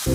Hey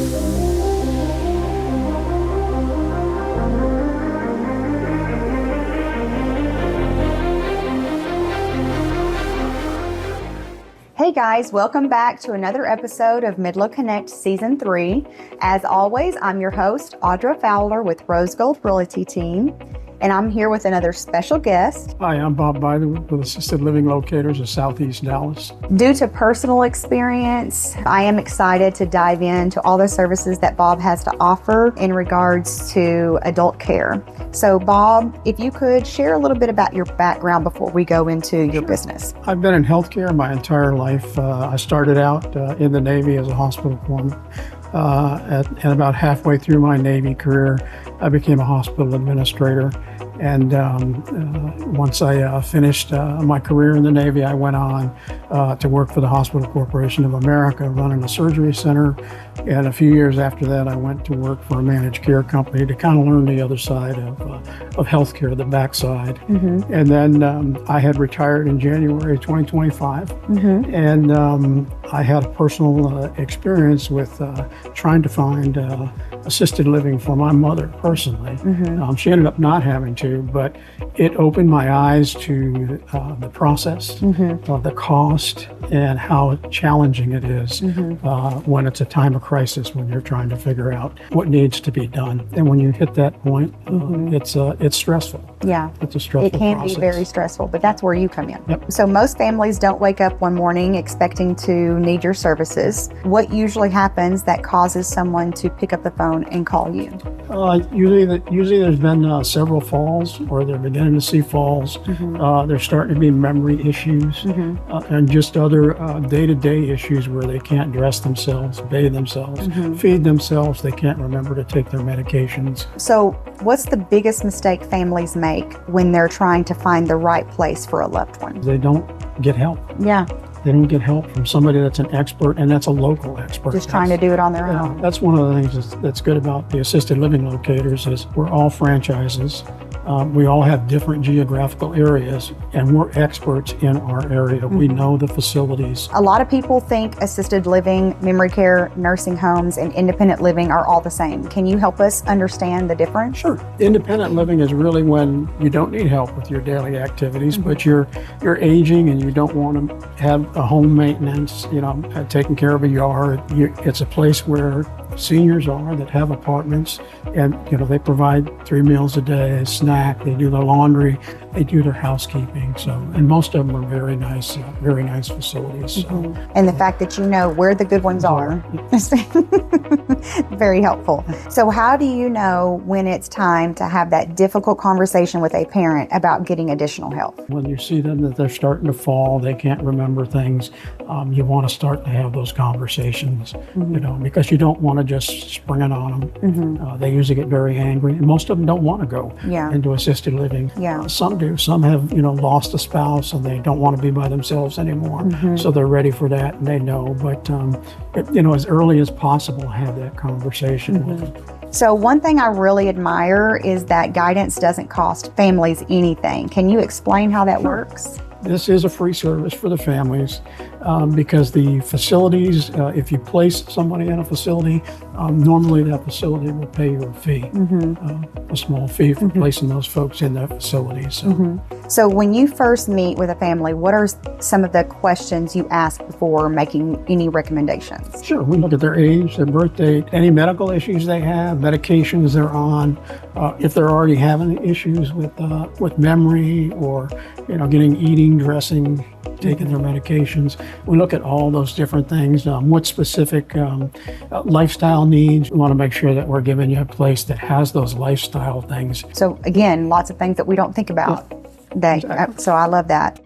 guys, welcome back to another episode of Midlo Connect Season 3. As always, I'm your host, Audra Fowler with Rose Gold Realty Team, and I'm here with another special guest. Hi, I'm Bob Bythewood with Assisted Living Locators of Southeast Dallas. Due to personal experience, I am excited to dive into all the services that Bob has to offer in regards to adult care. So Bob, if you could share a little bit about your background before we go into your business. I've been in healthcare my entire life. I started out in the Navy as a hospital foreman. And about halfway through my Navy career, I became a hospital administrator. And once I finished my career in the Navy, I went on to work for the Hospital Corporation of America, running a surgery center. And a few years after that, I went to work for a managed care company to kind of learn the other side of healthcare, the backside. Mm-hmm. And then I had retired in January 2025. Mm-hmm. And I had a personal experience with trying to find assisted living for my mother personally. Mm-hmm. She ended up not having to, but it opened my eyes to the process, mm-hmm. The cost, and how challenging it is when it's a time of crisis, when you're trying to figure out what needs to be done. And when you hit that point, it's stressful. Yeah, it's a stressful It can process. be very stressful, but that's where you come in. Yep. So most families don't wake up one morning expecting to need your services. What usually happens that causes someone to pick up the phone and call you? Usually there's been several falls, or they're beginning to see falls. Mm-hmm. There's starting to be memory issues, and just other day-to-day issues where they can't dress themselves, bathe themselves, feed themselves. They can't remember to take their medications. So what's the biggest mistake families make when they're trying to find the right place for a loved one? They don't get help. Yeah. They don't get help from somebody that's an expert, and that's a local expert. Just trying to do it on their own. That's one of the things that's good about the assisted living locators is we're all franchises. We all have different geographical areas, and we're experts in our area. We know the facilities. A lot of people think assisted living, memory care, nursing homes, and independent living are all the same. Can you help us understand the difference? Sure. Independent living is really when you don't need help with your daily activities, but you're aging and you don't want to have a home maintenance, taking care of a yard. It's a place where seniors are that have apartments, and they provide 3 meals a day, a snack, they do their laundry, they do their housekeeping. So, and most of them are very nice facilities. So. And the fact that you know where the good ones are, very helpful. So how do you know when it's time to have that difficult conversation with a parent about getting additional help? When you see them that they're starting to fall, they can't remember things, you want to start to have those conversations, because you don't want to just spring it on them. They usually get very angry, and most of them don't want to go into assisted living. Yeah. Some do. Some have, lost a spouse and they don't want to be by themselves anymore. So they're ready for that, and they know. But, as early as possible, have that conversation with them. So one thing I really admire is that guidance doesn't cost families anything. Can you explain how that works? This is a free service for the families because the facilities, if you place somebody in a facility, normally that facility will pay you a fee, a small fee for placing those folks in that facility. So when you first meet with a family, what are some of the questions you ask before making any recommendations? Sure, we look at their age, their birth date, any medical issues they have, medications they're on, if they're already having issues with memory or getting eating, dressing, taking their medications. We look at all those different things. What specific lifestyle needs. We want to make sure that we're giving you a place that has those lifestyle things. So again, lots of things that we don't think about. Exactly. So I love that.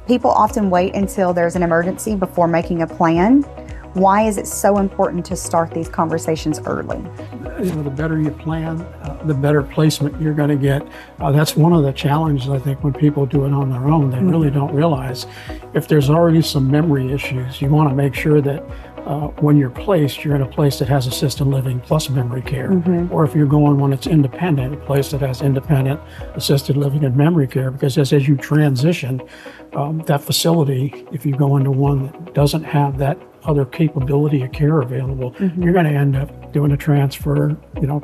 People often wait until there's an emergency before making a plan. Why is it so important to start these conversations early? The better you plan, the better placement you're going to get. That's one of the challenges, I think, when people do it on their own. They really don't realize if there's already some memory issues, you want to make sure that when you're placed, you're in a place that has assisted living plus memory care. Or if you're going when it's independent, a place that has independent assisted living and memory care, because as you transition, that facility, if you go into one that doesn't have that other capability of care available, you're going to end up doing a transfer,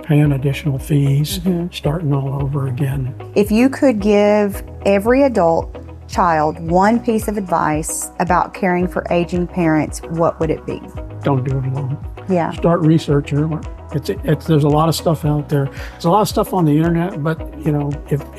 paying additional fees, starting all over again. If you could give every adult child one piece of advice about caring for aging parents, what would it be? Don't do it alone. Yeah. Start researching. There's a lot of stuff out there. There's a lot of stuff on the internet, but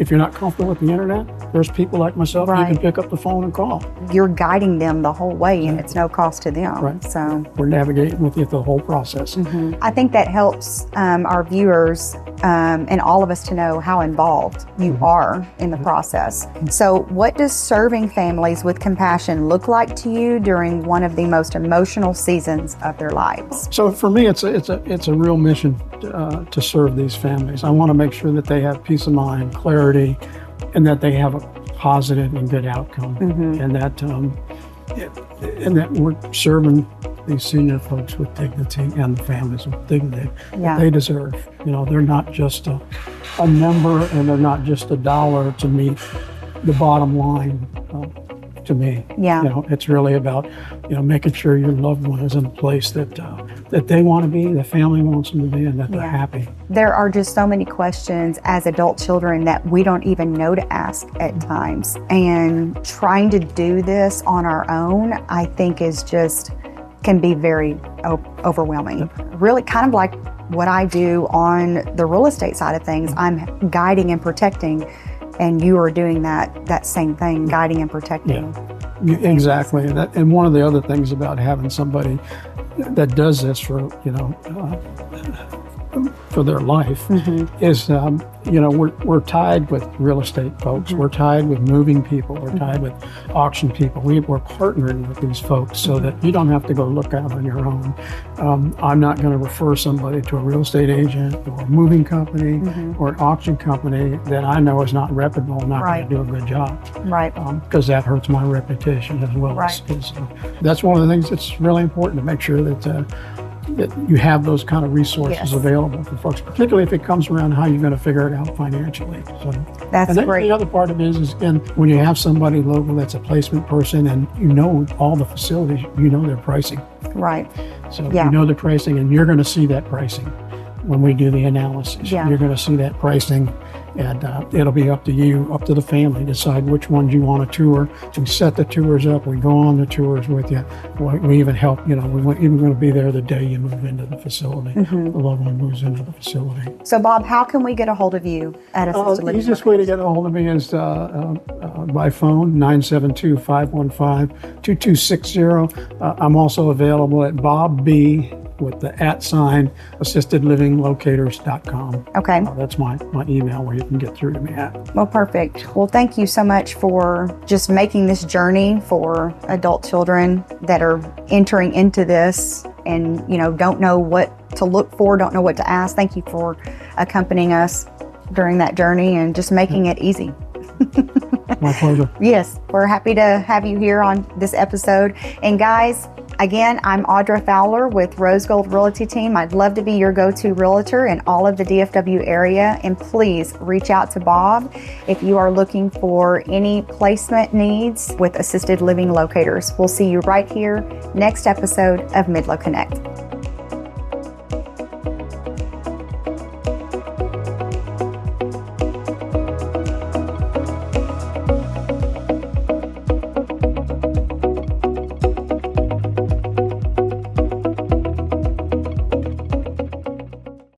if you're not comfortable with the internet, there's people like myself. You can pick up the phone and call. You're guiding them the whole way, and it's no cost to them. Right. So we're navigating with you the whole process. I think that helps our viewers and all of us to know how involved you are in the process. So what does serving families with compassion look like to you during one of the most emotional seasons of their lives? So for me, it's a real mission to serve these families. I want to make sure that they have peace of mind, clarity, and that they have a positive and good outcome, and that we're serving these senior folks with dignity and the families with dignity that they deserve. They're not just a number, and they're not just a dollar to meet the bottom line. To me, it's really about making sure your loved one is in a place that they want to be, the family wants them to be, and that they're happy. There are just so many questions as adult children that we don't even know to ask at times, and trying to do this on our own, I think, can be very overwhelming. Really, kind of like what I do on the real estate side of things. I'm guiding and protecting. And you are doing that same thing, guiding and protecting. Yeah, exactly. And one of the other things about having somebody that does this for their life is we're tied with real estate folks, we're tied with moving people, we're tied with auction people. We're partnering with these folks so that you don't have to go look out on your own. I'm not going to refer somebody to a real estate agent or a moving company or an auction company that I know is not reputable and not going to do a good job. Right. Because that hurts my reputation as well. That's one of the things that's really important, to make sure that you have those kind of resources available for folks, particularly if it comes around how you're going to figure it out financially. So that's great. The other part of it is again, when you have somebody local that's a placement person and all the facilities, their pricing. Right. So you know the pricing, and you're going to see that pricing when we do the analysis. You're going to see that pricing, and it'll be up to you, up to the family, to decide which ones you want to tour. We set the tours up, we go on the tours with you. We even help, we're even going to be there the day you move into the facility, the loved one moves into the facility. So Bob, how can we get a hold of you at Assisted Living? The easiest way to get a hold of me is by phone, 972-515-2260. I'm also available at Bob B, with the @ assistedlivinglocators.com. Okay. That's my email where you can get through to me at. Well, perfect. Well, thank you so much for just making this journey for adult children that are entering into this and, don't know what to look for, don't know what to ask. Thank you for accompanying us during that journey and just making it easy. My pleasure. Yes, we're happy to have you here on this episode. And guys, again, I'm Audra Fowler with Rose Gold Realty Team. I'd love to be your go-to realtor in all of the DFW area. And please reach out to Bob if you are looking for any placement needs with Assisted Living Locators. We'll see you right here next episode of Midlo Connect.